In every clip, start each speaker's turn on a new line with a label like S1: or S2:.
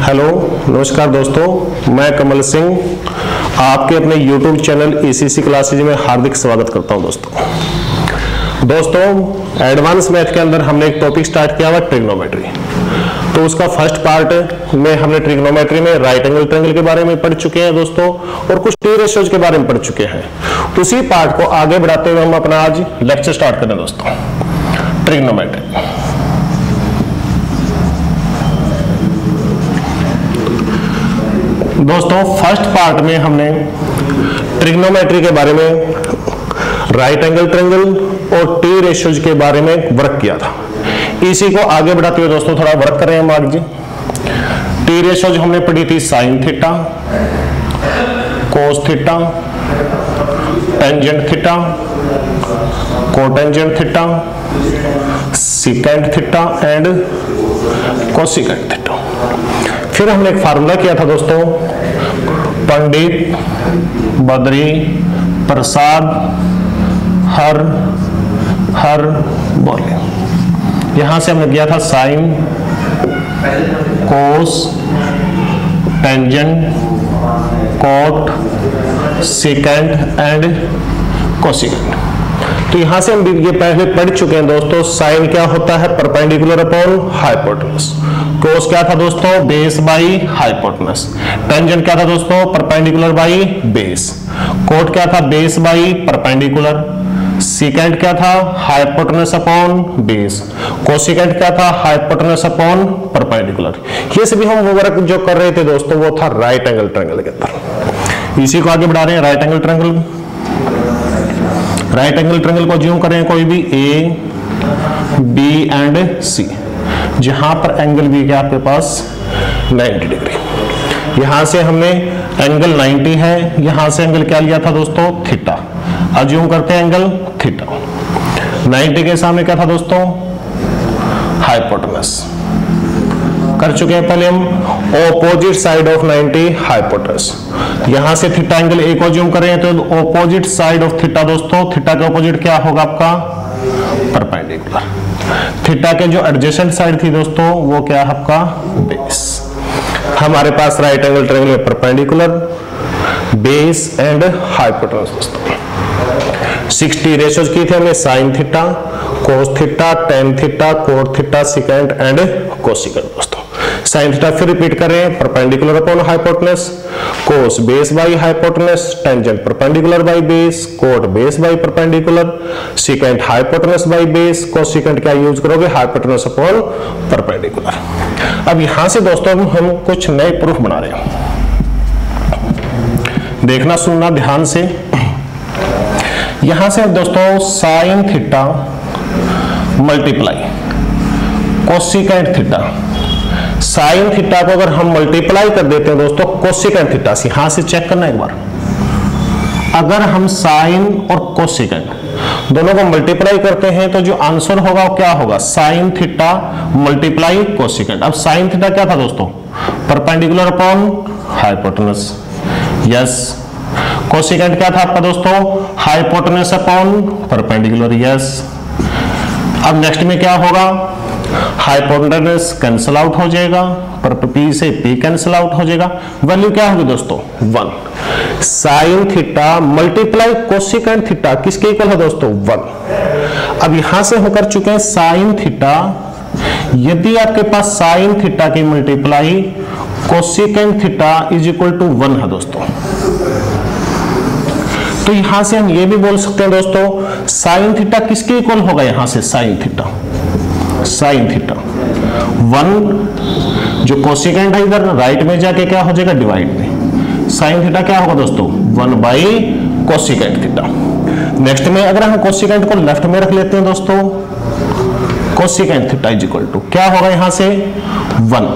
S1: Hello नमस्कार दोस्तों, मैं कमल सिंह आपके अपने YouTube चैनल ECC क्लासेज में हार्दिक स्वागत करता हूं। दोस्तों एडवांस मैथ के अंदर हमने एक टॉपिक स्टार्ट किया हुआ ट्रिग्नोमेट्री। तो उसका फर्स्ट पार्ट में हमने ट्रिग्नोमेट्री में राइट एंगल ट्रायंगल के बारे में पढ़ चुके हैं दोस्तों, और कुछ टी रेशियोज के बारे में पढ़ चुके हैं। तो उसी पार्ट को आगे बढ़ाते हुए हम अपना आज लेक्चर स्टार्ट करें दोस्तों, ट्रिग्नोमेट्री। दोस्तों फर्स्ट पार्ट में हमने ट्रिग्नोमेट्री के बारे में राइट एंगल ट्रायंगल और टी रेशियोज के बारे में वर्क किया था। इसी को आगे बढ़ाते हुए दोस्तों थोड़ा वर्क करें हम आज। टी रेशियोज हमने पढ़ी थी sign theta, cos theta, tangent theta, cotangent theta, secant theta and cosecant theta. फिर हमने एक फार्मूला किया था दोस्तों, पंडित बद्री प्रसाद हर हर बोले। यहां से हमने किया था sine, cos, tangent, cot, secant and cosecant. तो यहां से हम ये पहले पढ़ चुके हैं दोस्तों। साइन क्या होता है? Perpendicular upon hypotenuse. कोस क्या था दोस्तों? Base by hypotenuse. टेंजेंट क्या था दोस्तों? Perpendicular by base. कोट क्या था? Base by perpendicular. सिकेंट क्या था? Hypotenuse upon base. कोसिकेंट क्या था? Hypotenuse upon perpendicular. ये सभी हम वर्क जो कर रहे थे दोस्तों वो था राइट एंगल ट्रायंगल के अंदर। इसी को आगे बढ़ा रहे हैं right angle triangle. Right angle triangle को ज्यूम करें कोई भी ए, बी एंड सी, जहां पर एंगल भी क्या आपके पास 90 डिग्री। यहां से हमने एंगल 90 है, यहां से एंगल क्या लिया था दोस्तों? थीटा। अज्यूम करते हैं एंगल थीटा। 90 के सामने क्या था दोस्तों? हाइपोटेनस। कर चुके हैं पहले हम। Opposite side of 90 hypotenuse. यहां से थीटा एंगल ए को ज्यूम करें तो ऑपोजिट साइड ऑफ थीटा दोस्तों, थीटा के ऑपोजिट क्या होगा आपका? परपेंडिकुलर। थीटा के जो एडजेसेंट साइड थी दोस्तों वो क्या है आपका? बेस। हमारे पास राइट एंगल ट्रायंगल में परपेंडिकुलर, बेस एंड हाइपोटेनस दोस्तों। 60 रेशियोज की थे हमने, sine theta, cos theta, tan theta, cot theta, secant and cosecant दोस्तों। साइन थीटा फिर रिपीट करें, perpendicular upon hypotenuse. Cos base by hypotenuse, tangent perpendicular by base, cot base by perpendicular, secant hypotenuse by base, cosecant क्या use करोगे? Hypotenuse upon perpendicular. अब यहां से दोस्तों हम कुछ नए प्रूफ बना रहे हैं, देखना सुनना ध्यान से। यहां से दोस्तों sine theta multiply cosecant theta, sine theta को अगर हम मल्टीप्लाई कर देते हैं दोस्तों कोसिकेंट थीटा से, यहां से चेक करना एक बार। अगर हम साइन और कोसिकेंट दोनों को मल्टीप्लाई करते हैं तो जो आंसर होगा वो क्या होगा? Sine theta multiply cosecant. अब साइन थीटा क्या था दोस्तों? Perpendicular upon hypotenuse. Yes. Cosecant क्या था आपका दोस्तों? Hypotenuse upon perpendicular. यस। अब नेक्स्ट में क्या होगा? हाइपोटेनस कैंसिल आउट हो जाएगा, पर पी से पी कैंसिल आउट हो जाएगा। वैल्यू क्या होगी दोस्तों? 1। Sine theta multiply cosecant theta किसके इक्वल है दोस्तों? 1। अब यहां से हम कर चुके हैं साइन थीटा, यदि आपके पास साइन थीटा की multiply cosecant theta is equal to 1 है दोस्तों, तो यहां से हम ये भी बोल सकते हैं दोस्तों साइन थीटा किसके इक्वल होगा? यहां से साइन थीटा 1 जो कोसिकेंट है इधर राइट में जाके क्या हो जाएगा? डिवाइड में। साइन थीटा क्या होगा दोस्तों? 1 बाई कोसिकेंट थीटा। नेक्स्ट में अगर हम कोसिकेंट को लेफ्ट में रख लेते हैं दोस्तों, cosecant theta is equal to क्या होगा? यहां से 1।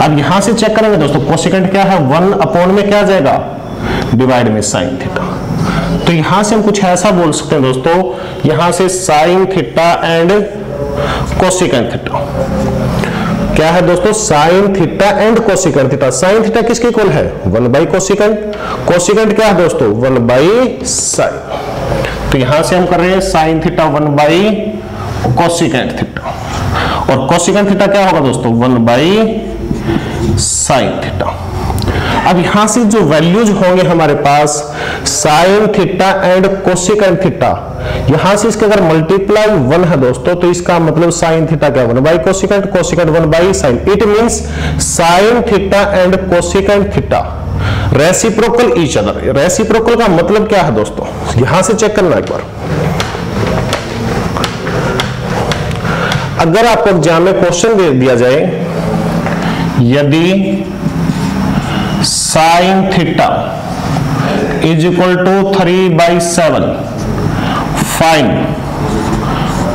S1: अब यहां से चेक करेंगे दोस्तों कोसिकेंट क्या है? 1 अपॉन में क्या जाएगा? डिवाइड में साइन थीटा। तो यहां से हम कुछ ऐसा बोल सकते हैं दोस्तों, यहां से sign theta and cosecant theta क्या है दोस्तों? Sine theta and cosecant theta. Sine theta किसके इक्वल है? 1 बाई कोसिकेंट। कोसिकेंट क्या है दोस्तों? 1 बाई साइन। तो यहां से हम कर रहे हैं sine theta 1 by cosecant theta. और कोसिकेंट थीटा क्या होगा दोस्तों 1 बाई साइन थीटा। अब यहां से जो वैल्यूज होंगे हमारे पास sine theta and cosecant theta, यहां से इसके अगर मल्टीप्लाई 1 है दोस्तों तो इसका मतलब साइन थीटा क्या 1 by cosecant, cosecant 1 by sine. It means sine theta and cosecant theta reciprocal each other. Reciprocal का मतलब क्या है दोस्तों, यहां से चेक करना एक बार। अगर आपको एग्जाम में क्वेश्चन दे दिया जाए यदि sine theta is equal to 3/7 find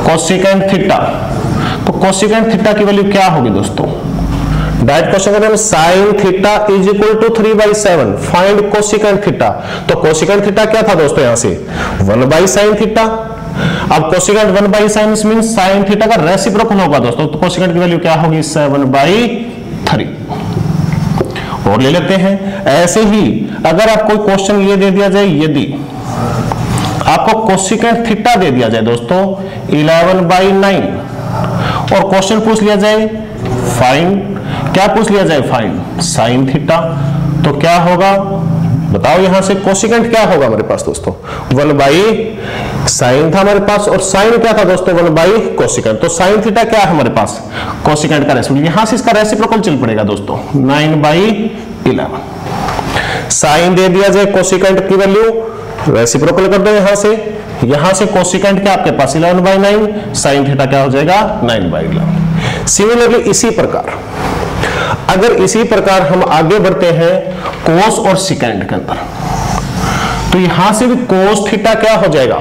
S1: cosecant theta, तो कोसेकेंट थीटा की वैल्यू क्या होगी दोस्तों? डायरेक्ट क्वेश्चन करते हैं sine theta is equal to 3/7 find cosecant theta, तो कोसेकेंट थीटा क्या था दोस्तों यहां से 1/sin थीटा। अब cosecant 1/sin means sine theta का रेसिप्रोकल होगा दोस्तों, तो कोसेकेंट की वैल्यू क्या होगी 7/3। और ले लेते हैं। ऐसे ही अगर आपको क्वेश्चन ये दे दिया जाए यदि आपको कोसेकेंट थीटा दे दिया जाए दोस्तों 11/9 और क्वेश्चन पूछ लिया जाए फाइंड, क्या पूछ लिया जाए फाइंड साइन थीटा, तो क्या होगा बताओ? यहां से कोसेकेंट क्या होगा हमारे पास दोस्तों 1/sin था हमारे पास, और साइन क्या था दोस्तों 1/कोसेकेंट। तो साइन थीटा क्या है हमारे पास कोसेकेंट का रेसिप्रोकल, यहां से इसका रेसिप्रोकल चल पड़ेगा दोस्तों 9/11। साइन दे दिया जाए कोसेकेंट की वैल्यू रेसिप्रोकल कर दो यहां से कोसेकेंट क्या आपके पास 11/9, साइन थीटा क्या हो जाएगा 9/11। सिमिलरली इसी प्रकार अगर इसी प्रकार हम आगे बढ़ते हैं कोस और सिकेंड के अंदर, तो यहां से भी कोस थीटा क्या हो जाएगा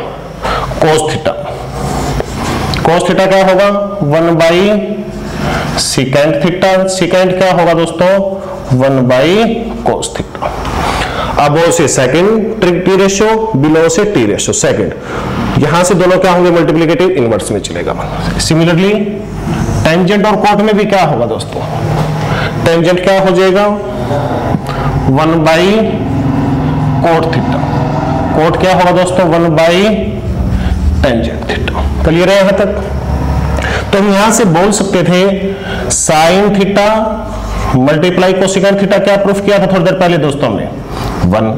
S1: कोस थीटा क्या होगा 1/सिकेंड थीटा, सिकेंड क्या होगा दोस्तों 1/कोस थीटा। अब से सेकंड टी रेशियो, बिलो से टी रेशियो सेकंड, यहां से दोनों क्या होंगे मल्टीप्लिकेटिव इनवर्स में चलेगा। सिमिलरली टेंजेंट और कोट में भी क्या होगा दोस्तों, टेंजेंट क्या हो जाएगा 1/कोट थीटा, कोट क्या होगा दोस्तों 1/टेंजेंट थीटा। क्लियर है यहां तक? तो हम यहां से बोल सकते थे sine theta multiply cosecant theta, क्या प्रूफ किया था थोड़ी देर पहले दोस्तों हमने 1।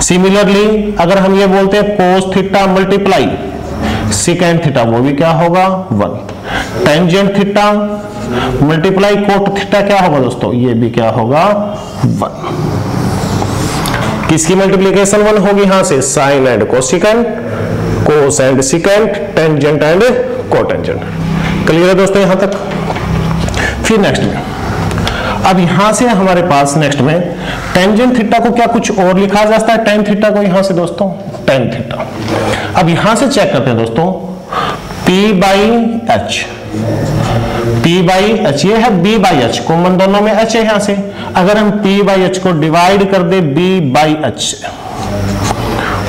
S1: सिमिलरली अगर हम ये बोलते हैं cos theta multiply secant theta, वो भी क्या होगा 1। Tangent theta multiply cot theta क्या होगा दोस्तों, ये भी क्या होगा 1। किसकी मल्टीप्लीकेशन 1 होगी यहां से sine and cosecant, cos and secant, tangent and cotangent. Clear है दोस्तों यहां तक? फिर नेक्स्ट में अब यहां से हमारे पास नेक्स्ट में टेंजेंट थीटा को क्या कुछ और लिखा जा सकता है, टेन थीटा को यहां से दोस्तों टेन थीटा। अब यहां से चेक करते हैं दोस्तों P/H, P/H ये है B/H, कॉमन दोनों में H है यहां से। अगर हम P/H को डिवाइड कर दे B/H से,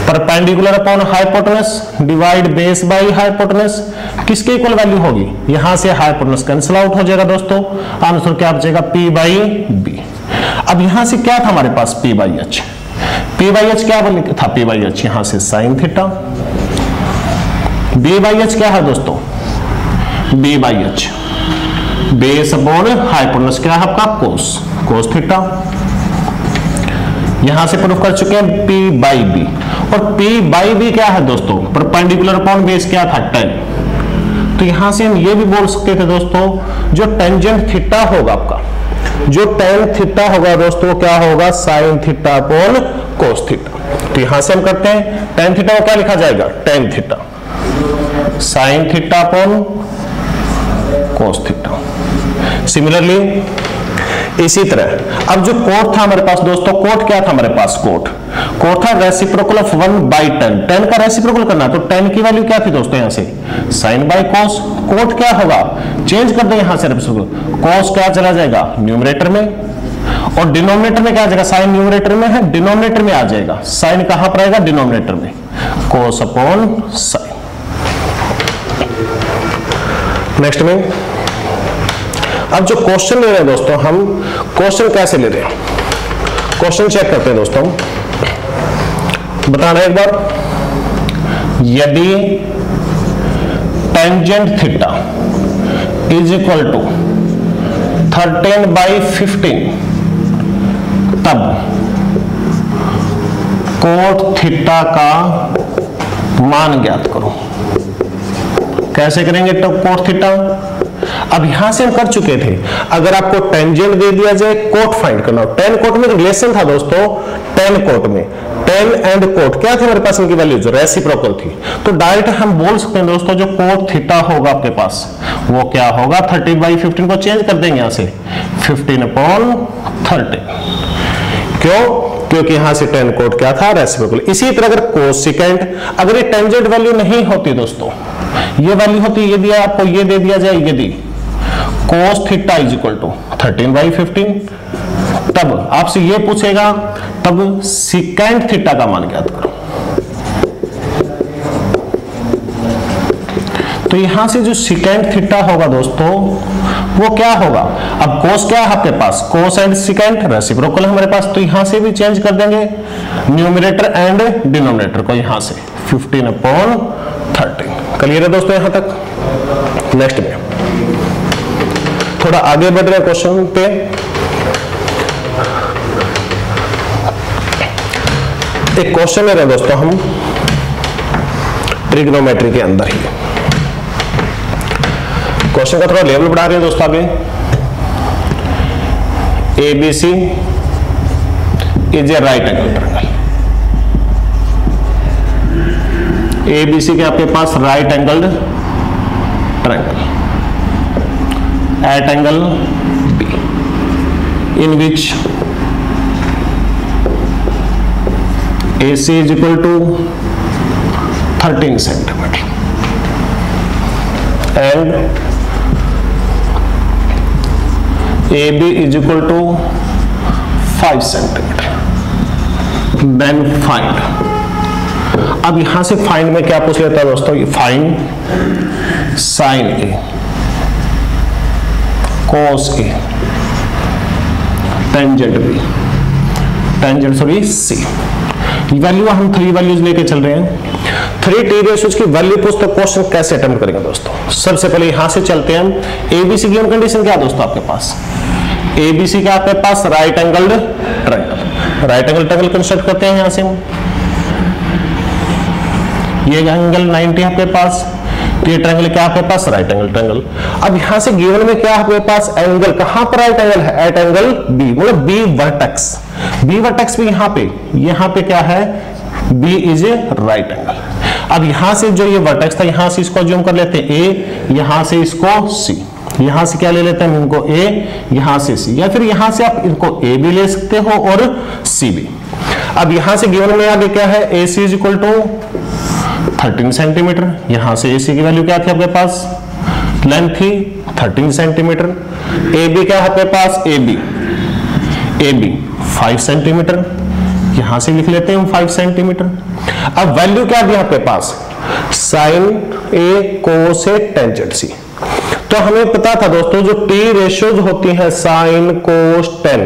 S1: perpendicular upon hypotenuse divide base by hypotenuse, किसके इक्वल वैल्यू होगी, यहां से हाइपोटेनस कैंसिल आउट हो जाएगा दोस्तों, आंसर क्या बचेगा P/B। अब यहां से क्या था हमारे पास P/H, P/H क्या था P/H यहां से साइन थीटा, B/H क्या है दोस्तों B/H बेस अपॉन हाइपोटेनस क्या है आपका कोस थीटा। यहां से प्रूफ कर चुके हैं P/B, और P/B क्या है दोस्तों परपेंडिकुलर अपॉन बेस क्या था 10। तो यहां से हम ये भी बोल सकते थे दोस्तों जो टेंजेंट थीटा होगा आपका, जो टेन थीटा होगा दोस्तों क्या होगा sine theta upon cos theta. तो यहां से हम करते हैं टेन थीटा को क्या लिखा जाएगा tan theta sine theta upon cos theta. Similarly इसी तरह अब जो कोट था हमारे पास दोस्तों, कोट क्या था हमारे पास कोट था रेसिप्रोकल ऑफ 1/10, 10 का रेसिप्रोकल करना, तो 10 की वैल्यू क्या थी दोस्तों यहां से साइन बाय कोस। कोट क्या होगा चेंज कर दो यहां से रेसिप्रोकल, कोस क्या चला जाएगा न्यूमरेटर में, और डिनोमिनेटर में क्या आ जाएगा साइन न्यूमरेटर में है, डिनोमिनेटर में आ जाएगा साइन कहां पर आएगा डिनोमिनेटर में, कोस अपॉन साइन। नेक्स्ट में अब जो क्वेश्चन ले रहे हैं दोस्तों, हम क्वेश्चन कैसे ले रहे हैं, क्वेश्चन चेक करते हैं दोस्तों, बताना एक बार। यदि tangent theta is equal to 13/15 तब कोट थीटा का मान ज्ञात करो। कैसे करेंगे तो कोट थीटा? अब यहां से हम कर चुके थे, अगर आपको टेंजेंट दे दिया जाए कोट फाइंड करना। टेन कोट में रिलेशन था दोस्तों, टेन कोट में टेन एंड कोट क्या थे हमारे पास, इनकी वैल्यूज रेसिप्रोकल थी। तो डायरेक्ट हम बोल सकते हैं दोस्तों जो कोट थीटा होगा आपके पास वो क्या होगा, 30/15 को चेंज कर देंगे यहां से 15/30। क्यों? क्योंकि यहां से टेन कोट क्या था, रेसिप्रोकल। इसी तरह अगर कोसिकेंट, अगर ये टेंजेंट वैल्यू नहीं होती दोस्तों, ये वैल्यू होती, ये दिया आपको, ये दे दिया जाए, ये दी cos theta is equal to 13/15, तब आपसे ये पूछेगा तब सिकेंट थीटा का मान ज्ञात करो। तो यहां से जो सिकेंट थीटा होगा दोस्तों वो क्या होगा, अब कोस क्या है आपके पास, कोस एंड सिकेंट रेसिप्रोकल हमारे पास, तो यहां से भी चेंज कर देंगे न्यूमरेटर एंड डिनोमिनेटर को, यहां से 15/13। क्लियर है दोस्तों यहां तक? नेक्स्ट में थोड़ा आगे बढ़ रहे हैं क्वेश्चन पे। एक क्वेश्चन ले रहे हैं दोस्तों हम ट्रिग्नोमेट्री के अंदर ही। क्वेश्चन का थोड़ा लेवल बढ़ा रहे हैं दोस्तों आगे। ABC is a right angle triangle. ABC के आपके पास right angled triangle at angle B in which AC is equal to 13 centimeter and AB is equal to 5 centimeter. Then find. अब यहां से फाइंड में क्या पूछ लेता है दोस्तों, ये find sign A cos A tangent B tangent sorry C। Value हम 3 वैल्यूज लेके चल रहे हैं। 3 टी रेशियोज की वैल्यू पूछ तो क्वेश्चन कैसे अटेम्प्ट करेंगे दोस्तों। सबसे पहले यहां से चलते हैं हम। ABC की कंडीशन क्या दोस्तों आपके पास, ABC का आपके पास right angled triangle, right angle triangle construct करते हैं। यहां से हम ये एंगल 90 आपके पास, ये ट्रायंगल क्या आपके पास, राइट एंगल ट्रायंगल। अब यहां से गिवन में क्या आपके पास एंगल, कहां पर राइट एंगल है, एट एंगल बी, मतलब बी वर्टेक्स, बी वर्टेक्स भी यहां पे क्या है, B is a right angle. अब यहां से जो ये वर्टेक्स था, यहां से इसको ज्यूम कर लेते हैं ए, यहां से इसको सी, यहां से क्या ले लेते हैं इनको ए, यहां से सी, या फिर यहां से आप इनको ए भी ले सकते हो और सी भी। अब यहां से गिवन में आगे क्या है, ए सी इज इक्वल टू 13 सेंटीमीटर। यहां से AC की वैल्यू क्या थी आपके पास, लेंथ थी 13 सेंटीमीटर। AB क्या है आपके पास, AB 5 सेंटीमीटर, यहां से लिख लेते हैं हम 5 सेंटीमीटर। अब वैल्यू क्या दी आपके पास, sine A cos A tangent C। तो हमें पता था दोस्तों जो टी रेशियोज होती हैं साइन कोस टेन,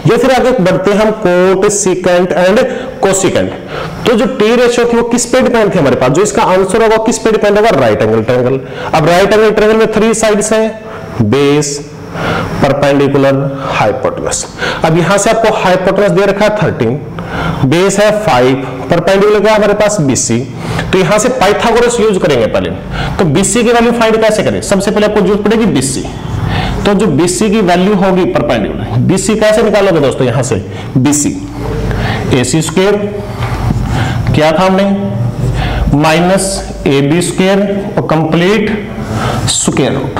S1: या फिर आगे बढ़ते हैं हम कोट सिकेंट एंड कोसिकेंट। तो जो टी रेशियो थी वो किस पे डिपेंड थी हमारे पास, जो इसका आंसर होगा किस पे डिपेंड होगा, राइट एंगल ट्रायंगल। अब राइट एंगल ट्रायंगल में 3 साइड्स हैं, बेस, परपेंडिकुलर, हाइपोटेनस। अब यहां से आपको हाइपोटेनस दे रखा है 13, बेस है 5, परपेंडिकुलर क्या हमारे पास BC। तो यहां से पाइथागोरस यूज करेंगे पहले। तो BC की वैल्यू फाइंड कैसे करें, सबसे पहले आपको जरूरत पड़ेगी BC। तो जो BC की वैल्यू होगी परपेंडिकुलर, BC कैसे निकालोगे दोस्तों, यहां से BC AC स्क्वायर क्या था हमने, माइनस AB स्क्वायर और complete square root.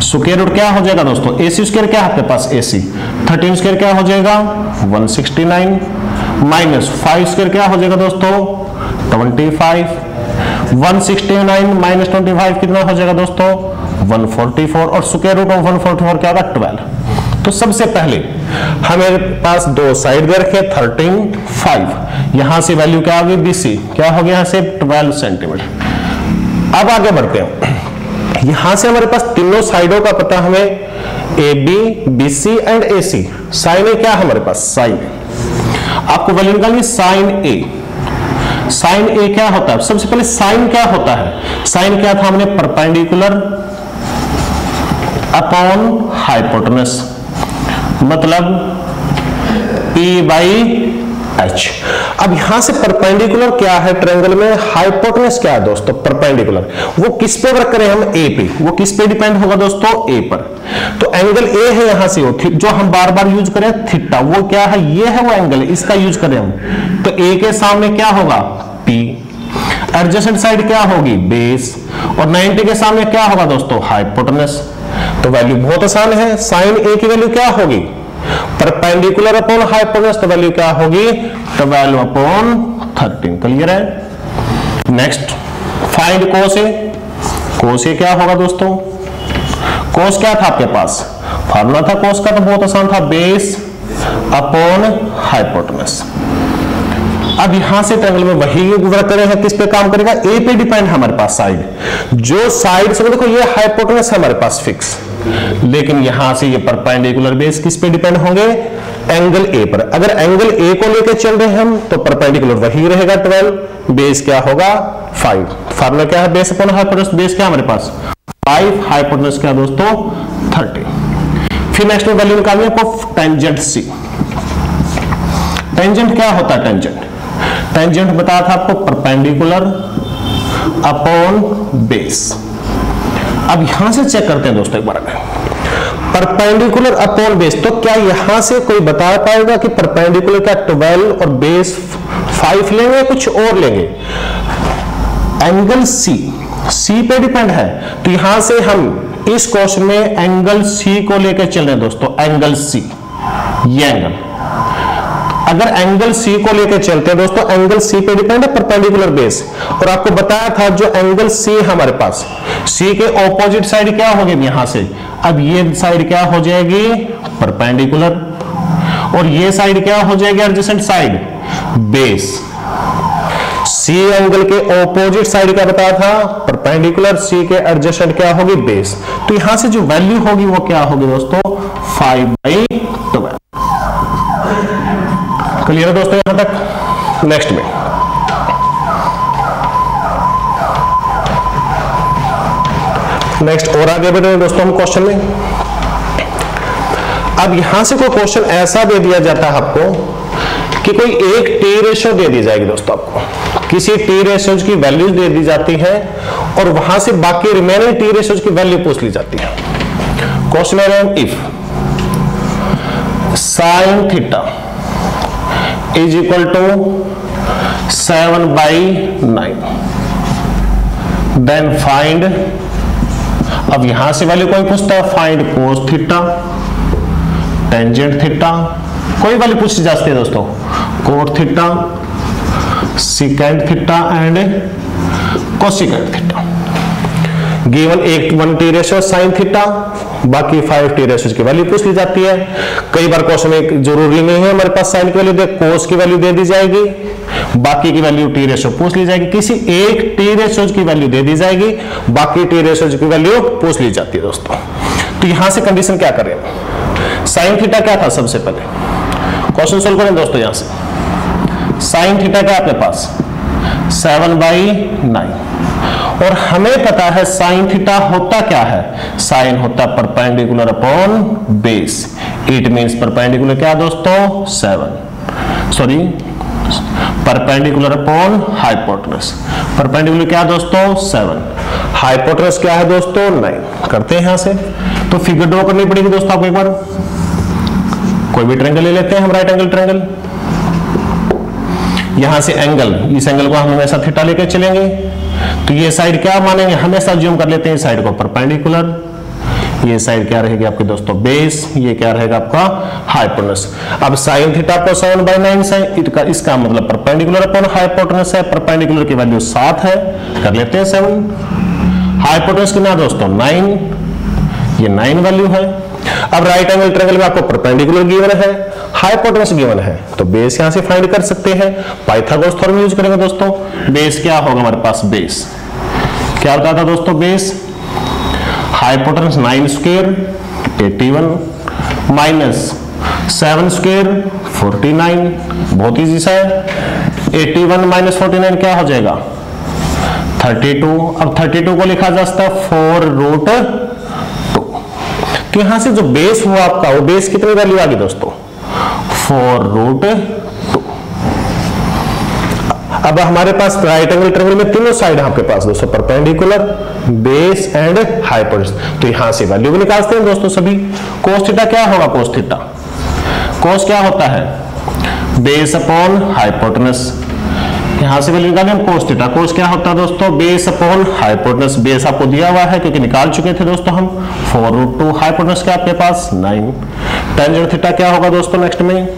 S1: Square root क्या हो जाएगा दोस्तों, AC स्क्वायर क्या है आपके पास AC, 13 स्क्वायर क्या हो जाएगा 169, माइनस 5 स्क्वायर क्या हो जाएगा दोस्तों 25, 169 माइनस 25 कितना हो जाएगा दोस्तों 144, और स्क्वायर रूट ऑफ 144 क्या होगा 12। तो सबसे पहले हमारे पास दो साइड दे रखे 13, 5, यहां से वैल्यू क्या आ गई BC क्या हो गया यहां से 12 सेंटीमीटर। अब आगे बढ़ते हैं, यहां से हमारे पास तीनों साइडों का पता हमें AB, BC and AC। Sine A क्या है हमारे पास, साइन आपको वैल्यू निकालनी साइन ए। साइन ए क्या होता है, सबसे पहले साइन क्या होता है, साइन क्या था हमने परपेंडिकुलर अपॉन हाइपोटेनस, मतलब P/H। अब यहां से परपेंडिकुलर क्या है ट्रायंगल में, हाइपोटेनस क्या है दोस्तों, परपेंडिकुलर। वो किस पे वर्क करें हम, ए पे। वो किस पे डिपेंड होगा दोस्तों, ए पर। तो एंगल ए है यहां से, वो जो हम बार बार यूज करें थीटा, वो क्या है, ये है वो एंगल, इसका यूज करें हम। तो ए के सामने क्या होगा, P। एडजेसेंट साइड क्या होगी, बेस। और 90 के सामने क्या होगा दोस्तों, हाइपोटेनस। तो वैल्यू बहुत आसान है, साइन ए की वैल्यू क्या होगी, परपेंडिकुलर अपॉन हाइपोटेनस, तो वैल्यू क्या होगी, 12/13। क्लियर है। नेक्स्ट फाइंड कोस ए। कोस ए क्या होगा दोस्तों, कोस क्या था आपके पास, फार्मूला था कोस का, तो बहुत आसान था, बेस अपॉन हाइपोटेनस। अब यहां से ट्रायंगल में वही वर्क करें हैं, किस पे काम करेगा, ए पे डिपेंड है हमारे पास साइड। जो साइड से देखो ये हाइपोटेनस है हमारे पास फिक्स, लेकिन यहां से ये परपेंडिकुलर बेस किस पे डिपेंड होंगे, एंगल ए पर। अगर एंगल ए को लेकर चल रहे हैं हम तो परपेंडिकुलर वही रहेगा 12, बेस क्या होगा 5। फार्मूला क्या है, बेस अपॉन हाइपोटेनस, बेस क्या हमारे पास 5, हाइपोटेनस क्या दोस्तों 30। फिर नेक्स्ट में वैल्यू निकालनी है आपको टेंजेंट सी। टेंजेंट क्या होता है, टेंजेंट, टेंजेंट बताया था आपको परपेंडिकुलर अपॉन बेस। अब यहां से चेक करते हैं दोस्तों एक बार, परपेंडिकुलर अपॉन बेस, तो क्या यहां से कोई बता पाएगा कि परपेंडिकुलर का 12 और बेस 5 लेंगे, कुछ और लेंगे। एंगल सी पे डिपेंड है, तो यहां से हम इस क्वेश्चन में एंगल सी को लेकर चल रहे हैं दोस्तों, एंगल सी, ये एंगल। अगर एंगल सी को लेकर चलते हैं दोस्तों, एंगल सी पे डिपेंड है परपेंडिकुलर बेस। और आपको बताया था जो एंगल सी हमारे पास, सी के ऑपोजिट साइड क्या होगी यहां से, अब ये साइड क्या हो जाएगी परपेंडिकुलर, और ये साइड क्या हो जाएगी adjacent side, base. C angle के ऑपोजिट साइड का बताया था परपेंडिकुलर, सी के एडजेसेंट क्या होगी बेस। तो यहां से जो वैल्यू होगी वो क्या होगी दोस्तों 5/12। क्लियर है दोस्तों यहां तक। नेक्स्ट में नेक्स्ट और आगे बढ़े दोस्तों हम क्वेश्चन में। अब यहां से कोई क्वेश्चन ऐसा दे दिया जाता है आपको कि कोई एक टी रेशियो दे दी जाएगी दोस्तों, आपको किसी टी रेशियोज की वैल्यूज दे दी जाती है और वहां से बाकी रिमेनिंग टी रेशियोज की वैल्यू पूछ ली जाती है। क्वेश्चन है if sine theta is equal to 7/9 then find. अब यहां से वैल्यू कोई पूछता है, find cos theta, tangent theta, कोई वैल्यू पूछी जाती है दोस्तों, cot theta, secant theta and cosecant theta. Given एक 1 टी रेशियो साइन थीटा, बाकी 5 टी रेशियो की वैल्यू पूछ ली जाती है। कई बार क्वेश्चन में जरूरी नहीं है हमारे पास साइन की वैल्यू दे, कोस की वैल्यू दे दी जाएगी, बाकी की वैल्यू टी रेशियो पूछ ली जाएगी। किसी एक टी रेशियो की वैल्यू दे दी जाएगी, बाकी टी रेशियो की वैल्यू पूछ ली जाती है दोस्तों। तो यहां से कंडीशन क्या करें, साइन थीटा क्या था सबसे पहले, क्वेश्चन सोल्व करें दोस्तों। यहां से साइन थीटा क्या अपने पास 7/9, और हमें पता है साइन थीटा होता क्या है, साइन होता perpendicular upon base. It means perpendicular क्या दोस्तों 7, sorry perpendicular upon hypotenuse. Perpendicular क्या दोस्तों 7, हाइपोटेनस क्या है दोस्तों 9। करते हैं यहां से, तो फिगर ड्रॉ करनी पड़ेगी दोस्तों आपको। एक बार कोई भी ट्रायंगल ले लेते हैं हम, राइट एंगल ट्रायंगल। यहां से एंगल, इस एंगल को हम हमेशा थीटा लेकर चलेंगे, तो ये साइड क्या मानेंगे, हमेशा ज्यूम कर लेते हैं साइड को परपेंडिकुलर, ये साइड क्या रहेगी आपके दोस्तों बेस, ये क्या रहेगा आपका हाइपोटेनस। अब साइन थीटा को 7/9 से इसका मतलब परपेंडिकुलर अपॉन हाइपोटेनस है, परपेंडिकुलर की वैल्यू 7 है, कर लेते हैं 7। हाइपोटेनस कितना दोस्तों 9, ये 9 वैल्यू है। अब राइट एंगल ट्रायंगल में आपको परपेंडिकुलर गिवन है, हाइपोटेनस गिवन है, तो बेस यहां से फाइंड कर सकते हैं। पाइथागोरस थ्योरम यूज करेंगे दोस्तों। बेस क्या होगा हमारे पास, बेस क्या होता था दोस्तों, base hypotenuse 9 square 81 minus 7 square 49, बहुत इजी सा है। 81 माइनस 49 क्या हो जाएगा 32। अब 32 को लिखा जा सकता है 4√2। तो यहां से जो बेस हुआ आपका, वो बेस कितनी वैल्यू आ गई दोस्तों? 4√2। अब हमारे पास राइट एंगल ट्रायंगल में तीनों साइड आपके पास दोस्तों परपेंडिकुलर, बेस एंड हाइपोटेनस, तो यहां से वैल्यू भी निकालते हैं दोस्तों सभी। cos थीटा क्या होगा? cos थीटा, cos क्या होता है? Base upon hypotenuse. यहां से वैल्यू निकालें cos थीटा, cos क्या होता है दोस्तों? Base upon hypotenuse. बेस आपको दिया हुआ है क्योंकि निकाल चुके थे दोस्तों हम, 4√2। हाइपोटेनस क्या आपके पास? 9। टेंजेंट थीटा क्या होगा दोस्तों? नेक्स्ट में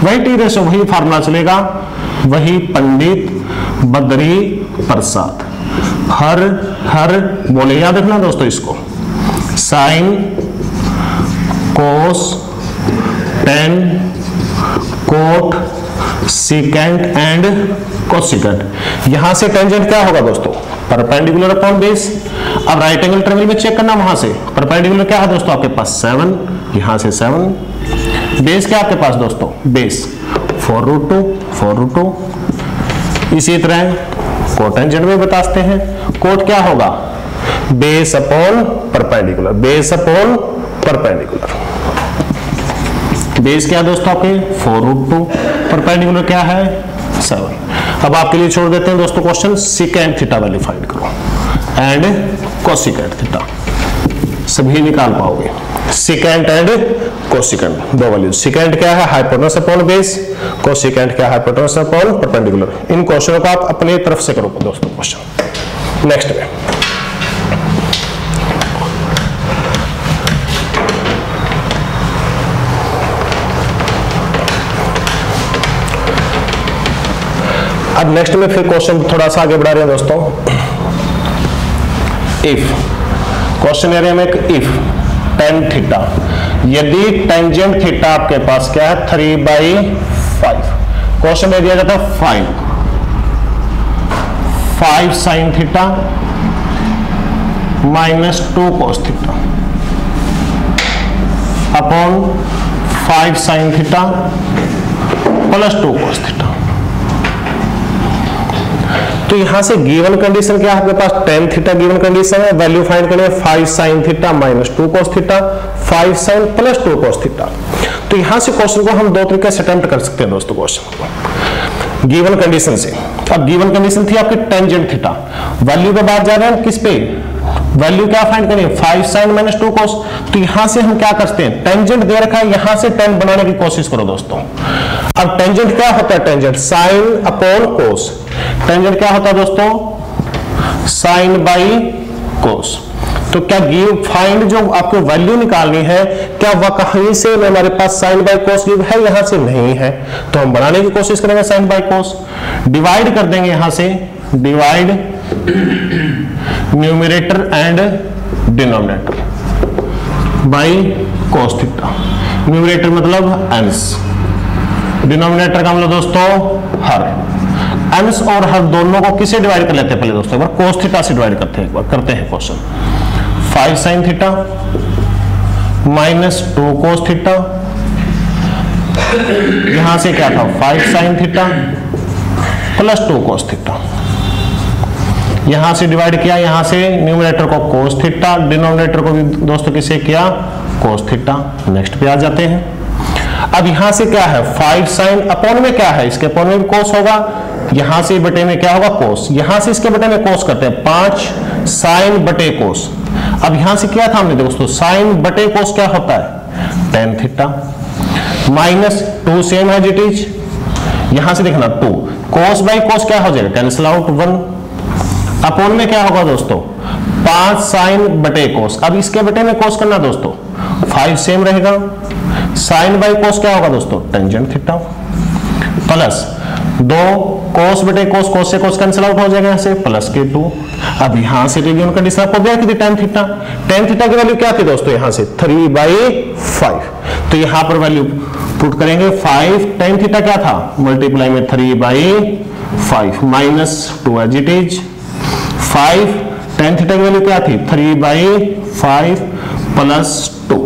S1: वही टी रेशो, वही फार्मूला चलेगा, वही पंडित बद्री प्रसाद हर बोले, याद रखना दोस्तों इसको। Sine, cos, tan, cot, secant and cosecant. यहां से टेंजेंट क्या होगा दोस्तों? Perpendicular upon base. अब राइट एंगल ट्रायंगल में चेक करना, वहां से परपेंडिकुलर क्या है दोस्तों आपके पास? 7, यहां से 7। बेस क्या आपके पास दोस्तों? बेस 4√2। इसी तरह कोटेंजेंट में बताते हैं, कोट क्या होगा? Base upon perpendicular, base upon perpendicular. Base क्या है दोस्तों आपके? 4√2, परपेंडिकुलर क्या है? 7। अब आपके लिए छोड़ देते हैं दोस्तों question, secant theta value find करो एंड कोसिकेंट थीटा, सभी निकाल पाओगे। सीकेंट एंड कोसिकेंट दो वैल्यू। सीकेंट क्या है? Hypotenuse upon base. कोसिकेंट क्या है? Hypotenuse upon perpendicular. इन क्वेश्चनों को आप अपने तरफ से करो दोस्तों क्वेश्चन। नेक्स्ट में अब नेक्स्ट में फिर क्वेश्चन थोड़ा सा आगे बढ़ा रहे हैं दोस्तों। इफ क्वेश्चन एरिया में इफ टेन थीटा, यदि टेंजेंट थीटा आपके पास क्या है? 3/5। क्वेश्चन में दिया जाता है 5 sine theta -2 cos theta upon 5 sine theta +2 cos theta. तो यहां से गिवन कंडीशन क्या है आपके पास? tan थीटा गिवन कंडीशन है, वैल्यू फाइंड करें 5 sin theta -2 cos theta, 5 sin +2 cos theta. तो यहां से क्वेश्चन को हम दो तरीके से अटेम्प्ट कर सकते हैं दोस्तों क्वेश्चन को गिवन कंडीशन से। अब गिवन कंडीशन थी आपकी टेंजेंट थीटा, वैल्यू पे बात जा रहे हैं किस पे? वैल्यू क्या फाइंड करें? 5 sin -2 cos। तो यहां से हम क्या करते हैं? टेंजेंट दे रखा है, यहां से tan बनाने की कोशिश करो दोस्तों। अब टेंजेंट क्या होता है? Tangent sine upon cos. Tangent क्या होता है दोस्तों? Sine by cos. तो क्या गिव फाइंड जो आपको वैल्यू निकालनी है, क्या वह कहीं से हमारे पास साइन बाई कोस गिव है? यहां से नहीं है, तो हम बनाने की कोशिश करेंगे साइन बाई कोस। डिवाइड कर देंगे यहां से, divide numerator and denominator by cos theta. Numerator मतलब अंश, डिनोमिनेटर का मतलब दोस्तों हर। अंश और हर दोनों को किसे डिवाइड कर लेते हैं? पहले दोस्तों एक बार कोस थीटा से डिवाइड करते हैं, एक बार करते हैं question. 5 sin theta -2 cos theta, यहां से क्या था? 5 sin थीटा +2 cos थीटा। यहां से डिवाइड किया, यहां से न्यूमरेटर को cos थीटा, डिनोमिनेटर को भी दोस्तों किसे किया? cos theta. नेक्स्ट पे आ जाते हैं। अब यहां से क्या है? 5 sin अपॉन में क्या है? इसके अपॉन में भी cos होगा, यहां से बटे में क्या होगा? cos। यहां से इसके बटे में cos करते हैं, 5 sin बटे cos। अब यहां से क्या था हमने दोस्तों? sin बटे cos क्या होता है? tan theta. -2 सेम है इट इज, यहां से देखना 2 cos बाई cos क्या हो जाएगा? कैंसिल आउट 1 अपॉन में क्या होगा दोस्तों? 5 sin बटे cos। अब इसके बटे में cos करना दोस्तों, 5 सेम रहेगा, sin बाई cos क्या होगा दोस्तों? टेंजेंट थीटा प्लस 2 cos बटे cos, cos से cos कैंसिल आउट हो जाएगा, यहां से प्लस के 2। अब यहां से गिवन कंडीशन आपको दिया कि tan थीटा, tan थीटा की वैल्यू क्या थी दोस्तों? यहां से 3/5। तो यहां पर वैल्यू पुट करेंगे 5, tan थीटा क्या था? मल्टीप्लाई में 3/5 -2 as it is 5, tan theta की वैल्यू क्या थी? 3/5 +2।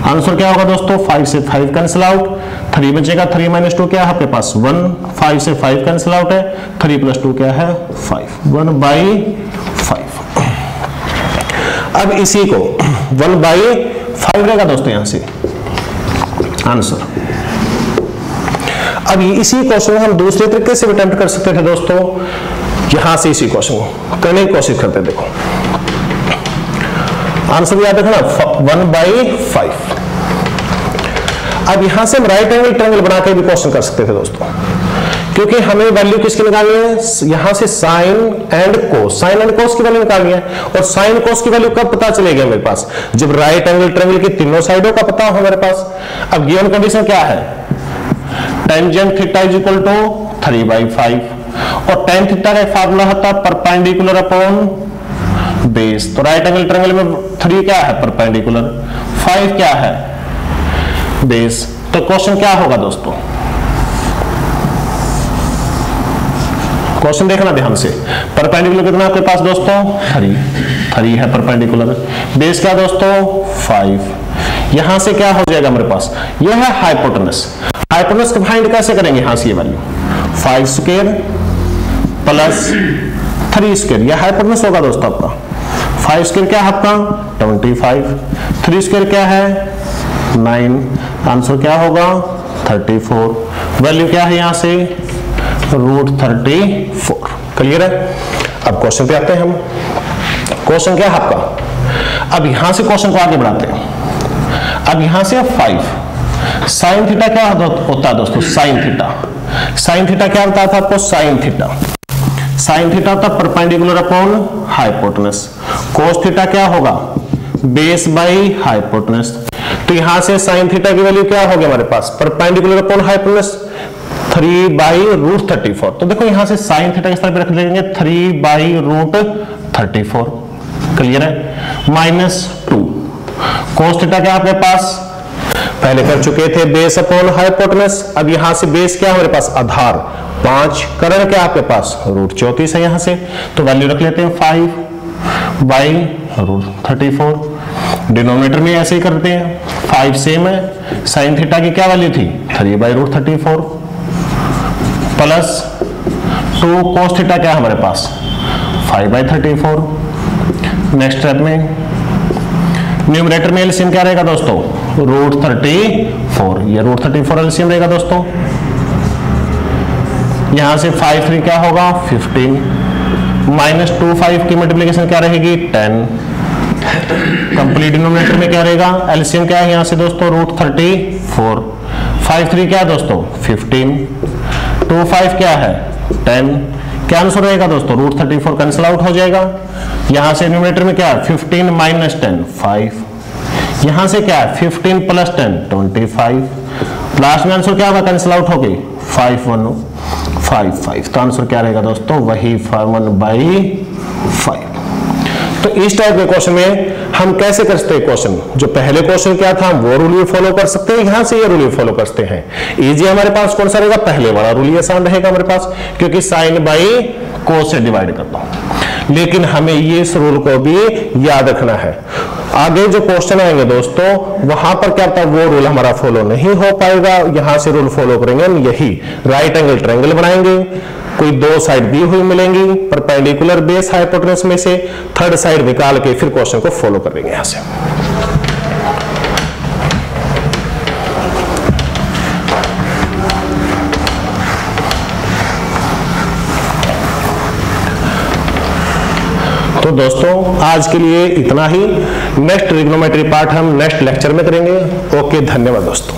S1: आंसर क्या होगा दोस्तों? 5 से 5 कैंसिल आउट, 3 बचेगा, 3 - 2 क्या है आपके पास? 1, 5 से 5 कैंसिल आउट है, 3 + 2 क्या है? 5, 1/5। अब इसी को 1/5 रहेगा दोस्तों यहां से आंसर। अब इसी क्वेश्चन को हम दूसरे तरीके से भी अटेम्प्ट कर सकते थे दोस्तों। यहां से इसी क्वेश्चन को करने की कोशिश करते हैं। देखो आंसर याद रखना 1/5। अब यहां से हम राइट एंगल ट्रायंगल बना के भी क्वेश्चन कर सकते थे दोस्तों, क्योंकि हमें वैल्यू किसकी निकालनी है, यहां से sine and cos, sine and cos की वैल्यू निकालनी है। और साइन कोस की वैल्यू कब पता चलेगी मेरे पास, जब राइट एंगल ट्रायंगल की तीनों साइडों का पता हो मेरे पास। अब गिवन कंडीशन क्या है, tangent theta is equal to 3/5 और टेन थीटा का फार्मूला होता है परपेंडिकुलर अपॉन बेस। तो राइट एंगल ट्रायंगल में 3 क्या है परपेंडिकुलर, 5 क्या है बेस। तो क्वेश्चन क्या होगा दोस्तों, क्वेश्चन देखना ध्यान से। परपेंडिकुलर कितना आपके पास दोस्तों 3 है परपेंडिकुलर, बेस क्या दोस्तों 5। यहां से क्या हो जाएगा मेरे पास, यह है हाइपोटेनस। हाइपोटेनस को फाइंड कैसे करेंगे, यहां से ये वैल्यू 5 स्क्वायर प्लस 3 स्क्वायर, यह हाइपोटेनस होगा दोस्तों आपका। 5 स्क्वायर क्या है आपका 25, 3 स्क्वायर क्या है 9, आंसर क्या होगा 34। वैल्यू क्या है यहां से √34। क्लियर है। अब क्वेश्चन पे आते हैं हम। क्वेश्चन क्या है आपका, अब यहां से क्वेश्चन को आगे बढ़ाते हैं। अब यहां से 5 साइन थीटा क्या होता है दोस्तों, साइन थीटा। साइन थीटा क्या होता था आपको, साइन थीटा होता perpendicular upon hypotenuse. Cos theta क्या होगा बेस बाई हाइपोटेनस। तो यहां से साइन थीटा की वैल्यू क्या होगी हमारे पास, परपेंडिकुलर अपॉन हाइपोटेनस 3/√34। तो देखो यहां से साइन थीटा किस तरह पे रख लेंगे 3/√34। क्लियर है। -2 कोस थीटा क्या आपके पास पहले कर चुके थे बेस अपॉन हाइपोटेनस। अब यहां से बेस क्या हमारे पास आधार 5, करण क्या आपके पास √34 है यहां से। तो वैल्यू रख लेते हैं 5/√34। डिनोमिनेटर में ऐसे ही करते हैं, 5 सेम है। साइन थीटा की क्या वैल्यू थी 3/√34 प्लस 2 कोस थीटा क्या हमारे पास 5/34। नेक्स्ट स्टेप में न्यूमरेटर में एलसीएम क्या रहेगा दोस्तों √34, ये √34 एलसीएम रहेगा दोस्तों। यहां से 5 3 क्या होगा 15 -2 5 की मल्टीप्लिकेशन क्या रहेगी 10। कंप्लीट डिनोमिनेटर में क्या रहेगा, एलसीएम क्या है यहां से दोस्तों √34। 5 3 क्या है दोस्तों 15, 2 5 क्या है 10। क्या आंसर रहेगा दोस्तों √34 कैंसिल आउट हो जाएगा। यहां से न्यूमरेटर में क्या है 15 - 10 5। यहां से क्या है 15 + 10 25। लास्ट में आंसर क्या होगा कैंसिल आउट हो गई 5 1 5 5। तो आंसर क्या रहेगा दोस्तों वही 1/5। तो इस टाइप के क्वेश्चन में हम कैसे कर सकते हैं क्वेश्चन, जो पहले क्वेश्चन क्या था हम वो रूल भी फॉलो कर सकते हैं, यहां से ये रूल भी फॉलो करते हैं। इजी हमारे पास कौन सा रहेगा, पहले वाला रूल ये आसान रहेगा हमारे पास, क्योंकि साइन बाई कोस से डिवाइड करता हूं। लेकिन हमें ये इस रूल को भी याद रखना है। आगे जो क्वेश्चन आएंगे दोस्तों वहां पर क्या होता है वो रूल हमारा फॉलो नहीं हो पाएगा। यहां से रूल फॉलो करेंगे हम, यही राइट एंगल ट्रायंगल बनाएंगे, कोई 2 साइड दी हुई मिलेंगी परपेंडिकुलर बेस हाइपोटेनस में से, थर्ड साइड निकाल के फिर क्वेश्चन को फॉलो करेंगे यहां से। तो दोस्तों आज के लिए इतना ही। नेक्स्ट ट्रिग्नोमेट्री पार्ट हम नेक्स्ट लेक्चर में करेंगे। ओके, धन्यवाद दोस्तों।